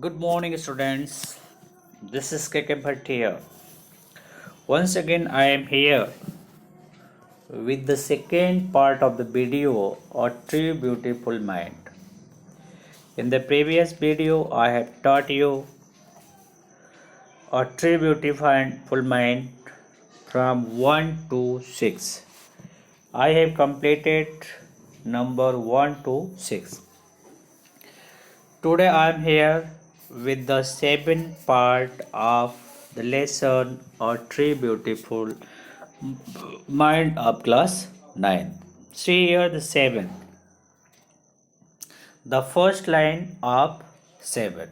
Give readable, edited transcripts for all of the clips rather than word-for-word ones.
Good morning, students. This is KK Bhatt here. Once again, I am here with the second part of the video, A True Beautiful Mind. In the previous video, I have taught you a true beautiful mind from 1 to 6. I have completed number 1 to 6. Today I am here with the seventh part of the lesson A True Beautiful Mind of class 9. See here the 7th. The first line of 7.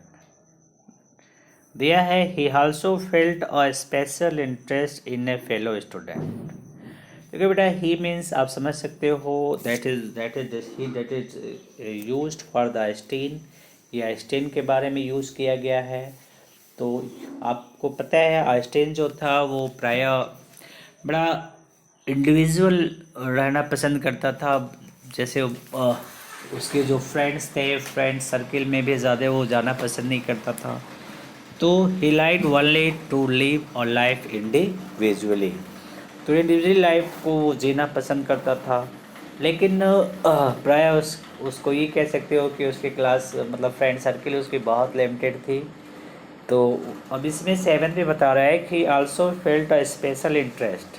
दिया है he also felt a special interest in a fellow student. देखिए बेटा he means आप समझ सकते हो that is used for the Einstein या Einstein के बारे में यूज़ किया गया है। तो आपको पता है आइंस्टीन जो था वो प्रायः बड़ा इंडिविजुअल रहना पसंद करता था। जैसे उसके जो फ्रेंड्स थे फ्रेंड सर्किल में भी ज़्यादा वो जाना पसंद नहीं करता था। तो he like only to live a life individually, तो इंडिविजुअल लाइफ को वो जीना पसंद करता था। लेकिन प्राय उसको ये कह सकते हो कि उसके क्लास मतलब फ्रेंड सर्किल उसकी बहुत लिमिटेड थी। तो अब इसमें 7 भी बता रहा है कि also felt a special interest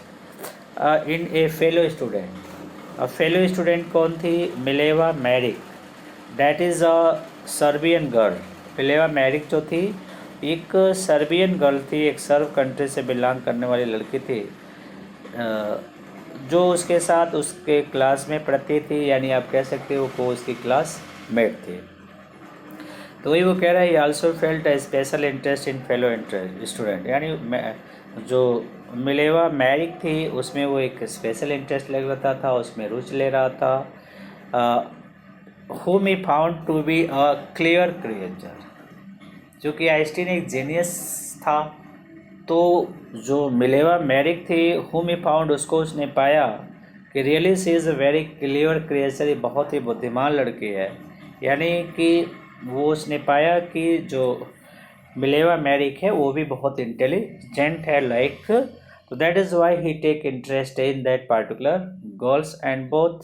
in a fellow student. अब फेलो स्टूडेंट कौन थी? Mileva Maric, that is a Serbian girl. Mileva Maric जो थी एक सर्बियन गर्ल थी, एक सर्ब कंट्री से बिलोंग करने वाली लड़की थी जो उसके साथ उसके क्लास में पढ़ती थी, यानी आप कह सकते हो वो उसकी क्लास मेट थी। तो वही वो कह रहा है also felt a special interest in fellow student, यानी जो मिलेवा मैरिक थी उसमें वो एक स्पेशल इंटरेस्ट लग रहा था, उसमें रुचि ले रहा था। whom he found to be a clever creature, जो कि आइंस्टीन एक जीनियस था। तो जो मिलेवा मैरिक थी whom he found, उसको उसने पाया कि really see is a very clear creature, ये बहुत ही बुद्धिमान लड़की है। यानी कि वो उसने पाया कि जो मिलेवा मैरिक है वो भी बहुत इंटेलिजेंट है लाइक। तो that is why he take interest in that particular girls and both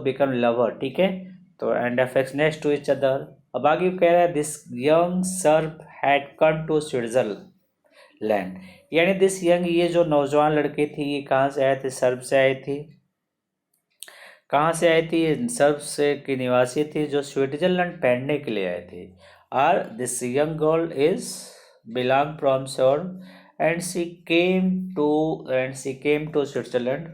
become lover, ठीक है। तो and affectionate to each other. अब आगे कह रहा है this young Serb had come to Switzerland, यानी दिस यंग, ये जो नौजवान लड़की थी ये कहाँ से आए थे? सर्ब से आई थी। कहाँ से आई थी? सर्ब से की निवासी थी जो स्विट्जरलैंड पढ़ने के लिए आई थी। और this young girl is belong from Serb and she came to Switzerland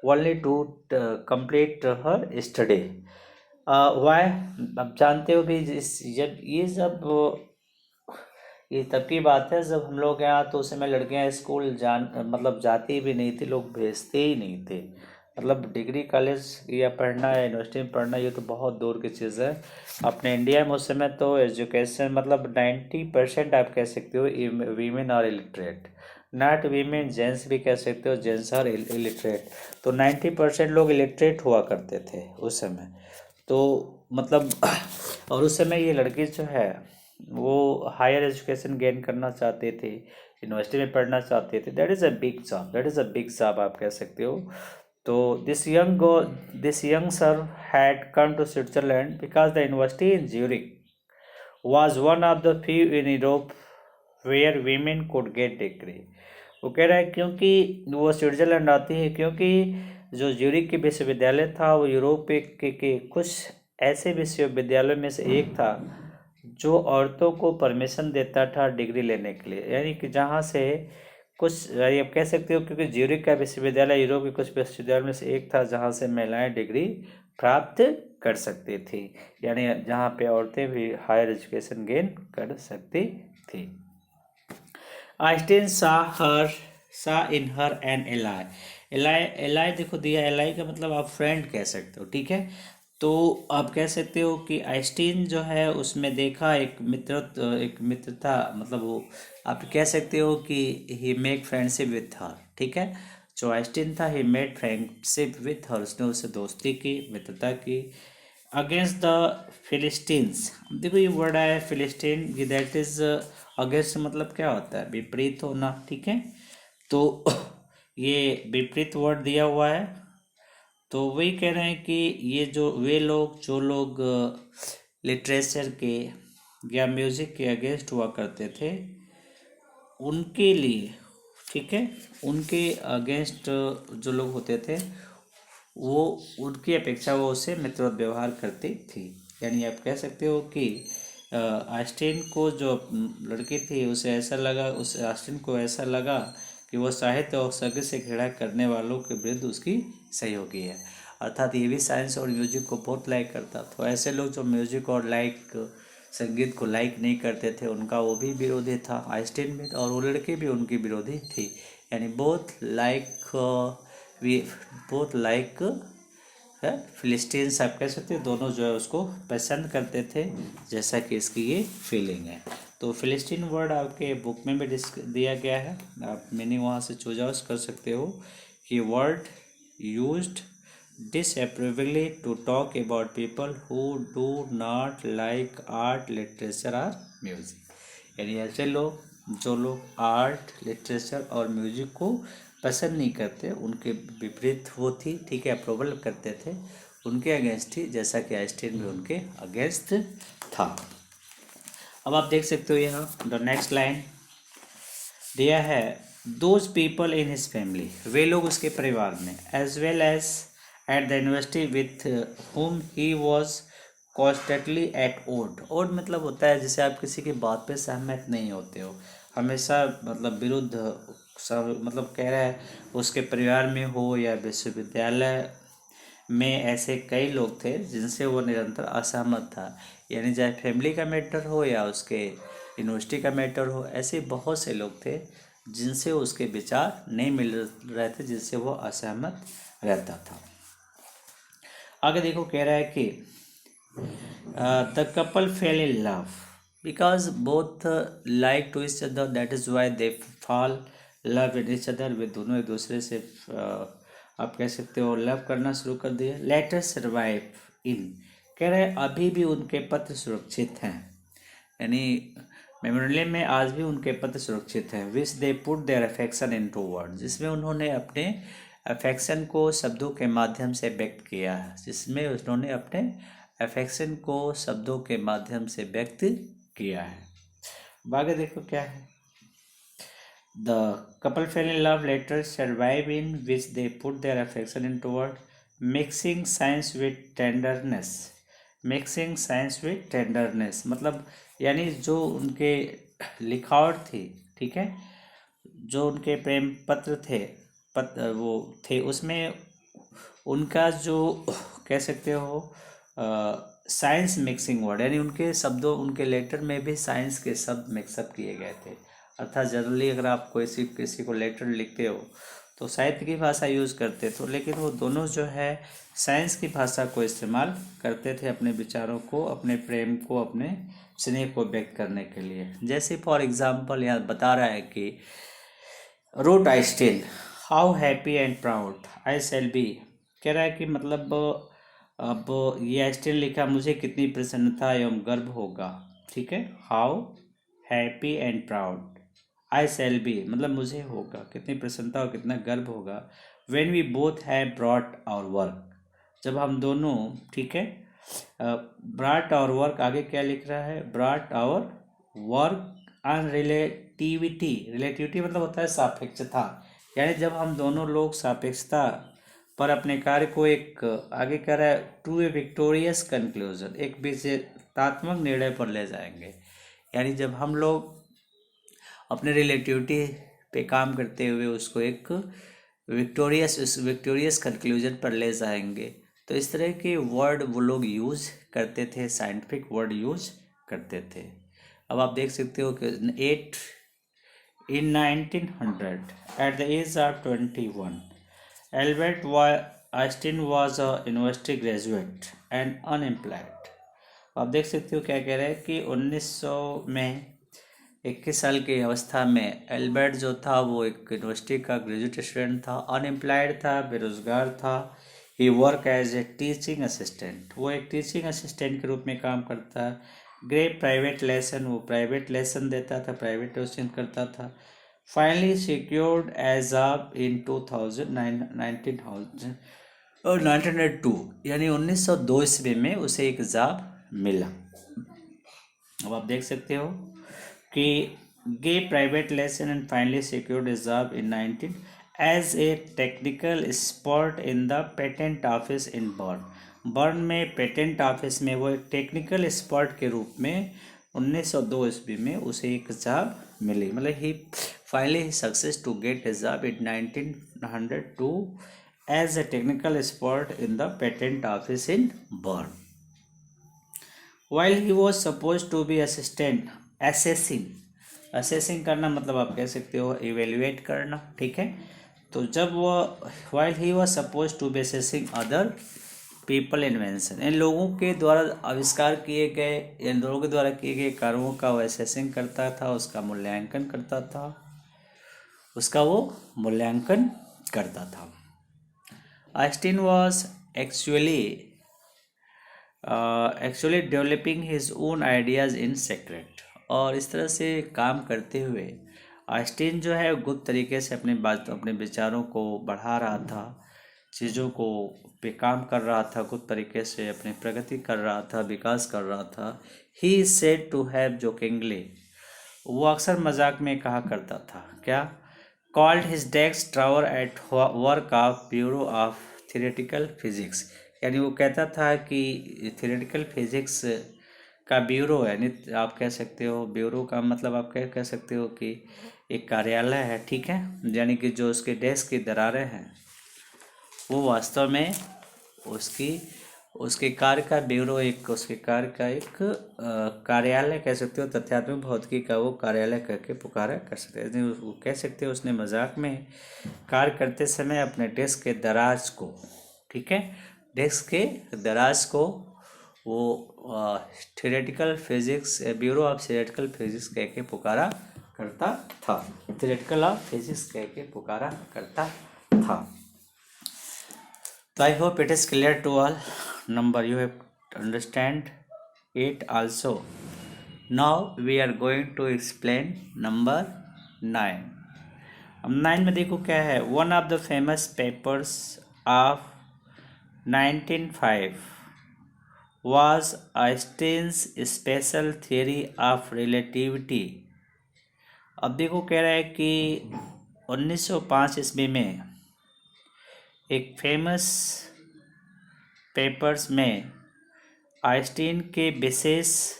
only to complete her study. Why? अब जानते हो भी जब ये तब की बात है जब हम लोग यहाँ, तो उस समय लड़कियाँ स्कूल मतलब जाती भी नहीं थी, लोग भेजते ही नहीं थे। मतलब डिग्री कॉलेज या पढ़ना या यूनिवर्सिटी में पढ़ना ये तो बहुत दूर की चीज़ है। अपने इंडिया में उस समय तो एजुकेशन मतलब 90% आप कह सकते हो women are illiterate, not women, gents भी कह सकते हो जेंट्स आर इलिटरेट। तो 90% लोग इलिटरेट हुआ करते थे उस समय। तो मतलब और उस समय ये लड़की जो है वो हायर एजुकेशन गेन करना चाहते थे, यूनिवर्सिटी में पढ़ना चाहते थे। That is a big job आप कह सकते हो। तो this young Serb had come to Switzerland because the university in Zurich was one of the few in Europe where women could get degree। वो कह रहा है क्योंकि वो स्विट्जरलैंड आती है क्योंकि जो ज्यूरिक के विश्वविद्यालय था वो यूरोप के कुछ ऐसे विश्वविद्यालयों में से एक था जो औरतों को परमिशन देता था डिग्री लेने के लिए। यानी कि जहाँ से कुछ आप कह सकते हो क्योंकि ज्यूरिक का विश्वविद्यालय यूरोप के कुछ विश्वविद्यालयों में से एक था जहाँ से महिलाएं डिग्री प्राप्त कर सकती थी, यानी जहाँ पे औरतें भी हायर एजुकेशन गेन कर सकती थी। आइंस्टीन सा इन हर एन एलाई देखो दिया, एलाई का मतलब आप फ्रेंड कह सकते हो, ठीक है। तो आप कह सकते हो कि आइंस्टीन जो है उसमें देखा एक मित्रता, मतलब वो आप कह सकते हो कि he make friendship with her, ठीक है। जो आइंस्टीन था he made friendship with her, उसने उससे दोस्ती की, मित्रता की। Against the Philistines. देखो ये वर्ड आया है फिलिस्टीन, ये दैट इज अगेंस्ट मतलब क्या होता है, विपरीत होना, ठीक है। तो ये विपरीत वर्ड दिया हुआ है। तो वही कह रहे हैं कि ये जो वे लोग जो लोग लिटरेचर के या म्यूज़िक के अगेंस्ट हुआ करते थे, उनके लिए, ठीक है, उनके अगेंस्ट जो लोग होते थे वो उनकी अपेक्षा वो उससे मित्रवत व्यवहार करती थी। यानी आप कह सकते हो कि आस्टीन को जो लड़की थी उसे ऐसा लगा, उस आस्टीन को ऐसा लगा कि वो साहित्य और संगीत से घृणा करने वालों के विरुद्ध उसकी सहयोगी है। अर्थात ये भी साइंस और म्यूजिक को बहुत लाइक करता। तो ऐसे लोग जो म्यूजिक और संगीत को लाइक नहीं करते थे उनका वो भी विरोधी था, आइंस्टीन भी, और वो लड़की भी उनकी विरोधी थी। यानी वी बोथ लाइक है फिलिस्टीन्स, आप कह सकते हैं दोनों जो है उसको पसंद करते थे, जैसा कि इसकी ये फीलिंग है। तो फिलिस्टीन वर्ड आपके बुक में भी दिया गया है, आप मीनिंग वहाँ से चूज आउट कर सकते हो कि word used disapprovingly to talk about people who do not like art literature और म्यूजिक। यानी ऐसे लोग जो लोग आर्ट लिटरेचर और म्यूजिक को पसंद नहीं करते, उनके विपरीत वो थी, ठीक है, अप्रूवल करते थे, उनके अगेंस्ट थी, जैसा कि आइंस्टीन भी उनके अगेंस्ट था। अब आप देख सकते हो यहाँ द नेक्स्ट लाइन दिया है, those people in his family, वे लोग उसके परिवार में, as well as at the university with whom he was constantly at odd. Odd मतलब होता है जैसे आप किसी की बात पे सहमत नहीं होते हो, हमेशा मतलब विरुद्ध, सब मतलब कह रहा है उसके परिवार में हो या विश्वविद्यालय में ऐसे कई लोग थे जिनसे वो निरंतर असहमत था। यानी चाहे फैमिली का मैटर हो या उसके यूनिवर्सिटी का मैटर हो, ऐसे बहुत से लोग थे जिनसे उसके विचार नहीं मिल रहे थे, जिनसे वो असहमत रहता था। आगे देखो कह रहा है कि the couple fell in love because both like to each other, that is why they fall love in each other. वे दोनों एक दूसरे से आप कह सकते हो लव करना शुरू कर दिए। लेटर सर्वाइव इन, कह रहे हैं अभी भी उनके पत्र सुरक्षित हैं, यानी मेमोरियम में आज भी उनके पत्र सुरक्षित हैं। Which they put their affection in to word, जिसमें उन्होंने अपने अफेक्शन को शब्दों के माध्यम से व्यक्त किया है, जिसमें उन्होंने अपने अफेक्शन को शब्दों के माध्यम से व्यक्त किया है। आगे देखो क्या है, the couple fell in love, letter survive in which they put their affection in to word, mixing science with tenderness. Mixing science with tenderness मतलब यानी जो उनके लिखावट थी, ठीक है, जो उनके प्रेम पत्र थे, वो थे, उसमें उनका जो कह सकते हो साइंस मिक्सिंग वर्ड, यानी उनके शब्दों, उनके लेटर में भी साइंस के शब्द मिक्सअप किए गए थे। अर्थात जनरली अगर आप किसी को लेटर लिखते हो तो साहित्य की भाषा यूज़ करते थे, लेकिन वो दोनों जो है साइंस की भाषा को इस्तेमाल करते थे अपने विचारों को, अपने प्रेम को, अपने स्नेह को व्यक्त करने के लिए। जैसे फॉर एग्जांपल यहाँ बता रहा है कि wrote Einstein, how happy and proud I shall be, कह रहा है कि मतलब अब ये आइंस्टीन लिखा, मुझे कितनी प्रसन्नता एवं गर्व होगा, ठीक है, how happy and proud I shall be मतलब मुझे होगा, कितनी प्रसन्नता और कितना गर्व होगा, when we both have brought our work, जब हम दोनों, ठीक है, ब्रॉट आवर वर्क, आगे क्या लिख रहा है, brought our work on relativity. Relativity मतलब होता है सापेक्षता, यानी जब हम दोनों लोग सापेक्षता पर अपने कार्य को एक, आगे कह रहा है, टू ए विक्टोरियस कंक्लूजन, एक विजेतात्मक निर्णय पर ले जाएंगे। यानी जब हम लोग अपने रिलेटिविटी पे काम करते हुए उसको एक विक्टोरियस कंक्लूजन पर ले जाएंगे। तो इस तरह के वर्ड वो लोग यूज करते थे, साइंटिफिक वर्ड यूज करते थे। अब आप देख सकते हो कि in 1900 at the age of 21 Albert Einstein was a university graduate and unemployed। आप देख सकते हो क्या कह रहे हैं कि 1900 में 21 साल की अवस्था में एल्बर्ट जो था वो एक यूनिवर्सिटी का ग्रेजुएट स्टूडेंट था, अनएम्प्लॉयड था, बेरोजगार था। He work as a teaching assistant, वो एक टीचिंग असिस्टेंट के रूप में काम करता है। ग्रेप प्राइवेट लेसन, वो प्राइवेट लेसन देता था, प्राइवेट ट्यूशन करता था। Finally secured as job in 1900 और 1902 यानी 1902 ईस्वी में उसे एक जॉब मिला। अब आप देख सकते हो कि gave private lesson and finally secured a job in 19 as a technical expert in the patent office in Bern. Bern में पेटेंट ऑफिस में वो एक टेक्निकल एक्सपर्ट के रूप में 1902 ईस्वी में उसे एक जॉब मिली। मतलब he finally success to get a job in 1902 as a technical expert in the patent office in Bern. While he was supposed to be assessing करना मतलब आप कह सकते हो इवेल्युएट करना, ठीक है। तो जब वो while he was supposed to be assessing other people invention, इन लोगों के द्वारा आविष्कार किए गए, इन लोगों के द्वारा किए गए कार्यों का वो असेसिंग करता था, उसका मूल्यांकन करता था, उसका वो मूल्यांकन करता था। Einstein was actually developing his own ideas in secret, और इस तरह से काम करते हुए आइंस्टीन जो है गुप्त तरीके से अपने विचारों को बढ़ा रहा था, चीज़ों को पे काम कर रहा था, गुप्त तरीके से अपनी प्रगति कर रहा था, विकास कर रहा था। He is said to have jokingly, वो अक्सर मजाक में कहा करता था, क्या, called his desk drawer at work of bureau of theoretical physics, यानी वो कहता था कि थियोरेटिकल फिजिक्स का ब्यूरो है, यानी आप कह सकते हो ब्यूरो का मतलब आप कह सकते हो कि एक कार्यालय है, ठीक है। यानी कि जो उसके डेस्क की दरारें हैं वो वास्तव में उसके कार्य का ब्यूरो, एक उसके कार्य का एक कार्यालय कह सकते हो, तथ्यात्मक भौतिकी का वो कार्यालय करके पुकारा कर सकते हैं। वो कह सकते हो उसने मजाक में कार्य करते समय अपने डेस्क के दराज को, ठीक है, डेस्क के दराज को वो theoretical physics bureau of theoretical physics कह के पुकारा करता था, थियोरेटिकल ऑफ फिजिक्स कह के पुकारा करता था। तो I hope it is clear to all number, you have to understand it also. Now we are going to explain number 9। अब 9 में देखो क्या है, one of the famous papers of 1905 was Einstein's special theory of relativity। अब देखो कह रहा है कि 1905 ईस्वी में एक फेमस पेपर्स में आइंस्टीन के विशेष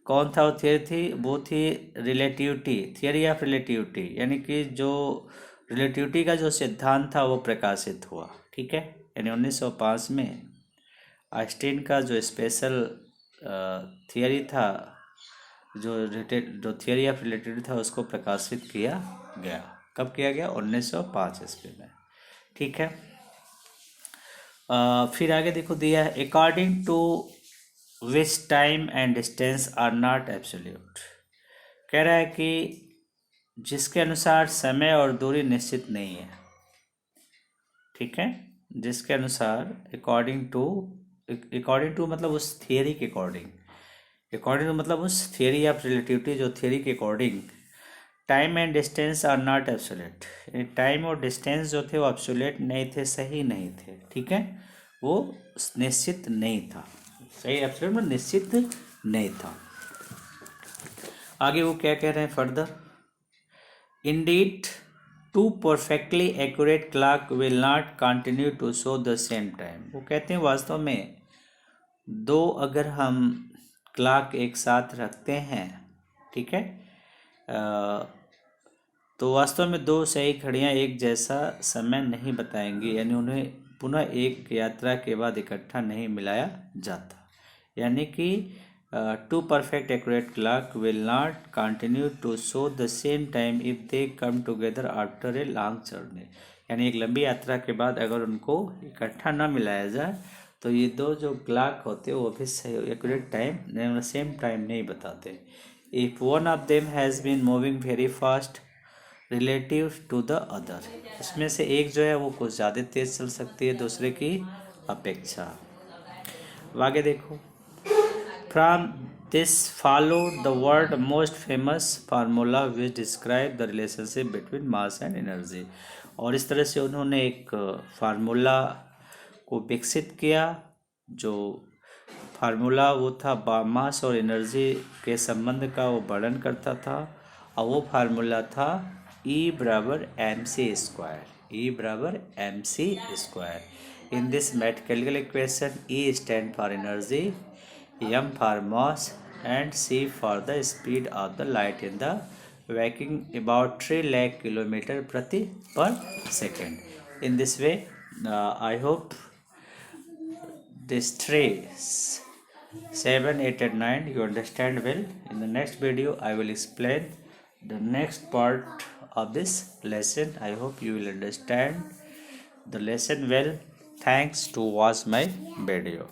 कौन था वो थियरी थी, वो थी रिलेटिविटी, थियरी ऑफ रिलेटिविटी, यानी कि जो रिलेटिविटी का जो सिद्धांत था वो प्रकाशित हुआ, ठीक है। यानी 1905 में आइंस्टीन का जो स्पेशल थियरी था, जो थियरी ऑफ रिलेटिविटी था, उसको प्रकाशित किया गया। कब किया गया? 1905 ईस्वी में, ठीक है। फिर आगे देखो दिया है, according to which time and distance are not absolute. कह रहा है कि जिसके अनुसार समय और दूरी निश्चित नहीं है, ठीक है। जिसके अनुसार अकॉर्डिंग टू मतलब उस थियरी के अकॉर्डिंग मतलब उस थियरी ऑफ रिलेटिविटी, जो थियरी के according time and distance are not absolute, time और डिस्टेंस जो थे वो एब्सोल्यूट नहीं थे, सही नहीं थे, ठीक है। वो निश्चित नहीं था, सही एब्सोल्यूट में निश्चित नहीं था। आगे वो क्या कह रहे हैं further, indeed two perfectly accurate clock will not continue to show the same time. वो कहते हैं वास्तव में दो अगर हम क्लॉक एक साथ रखते हैं, ठीक है, तो वास्तव में दो सही घड़ियां एक जैसा समय नहीं बताएंगी, यानी उन्हें पुनः एक यात्रा के बाद इकट्ठा नहीं मिलाया जाता। यानी कि two perfect accurate clock will not continue to show the same time if they come together after a long journey. यानी एक लंबी यात्रा के बाद अगर उनको इकट्ठा ना मिलाया जाए तो ये दो जो क्लॉक होते हैं वो भी सही एक्यूरेट टाइम सेम टाइम नहीं बताते। If one of them has been moving very fast relative to the other. इसमें से एक जो है वो कुछ ज़्यादा तेज़ चल सकती है दूसरे की अपेक्षा। अब आगे देखो, from this follow the world most famous formula which describe the relationship between mass and energy. और इस तरह से उन्होंने एक फार्मूला को विकसित किया। जो फार्मूला वो था मास और एनर्जी के संबंध का वो वर्णन करता था, और वो फार्मूला था E बराबर mc²। E बराबर mc²। In this mathematical equation E stand for energy, M for mass and C for the speed of the light in the vacuum about 3 lakh kilometre प्रति per second. In this way I hope these three 7, 8 and 9 you understand well. In the next video I will explain the next part of this lesson. I hope you will understand the lesson well. Thanks to watch my video.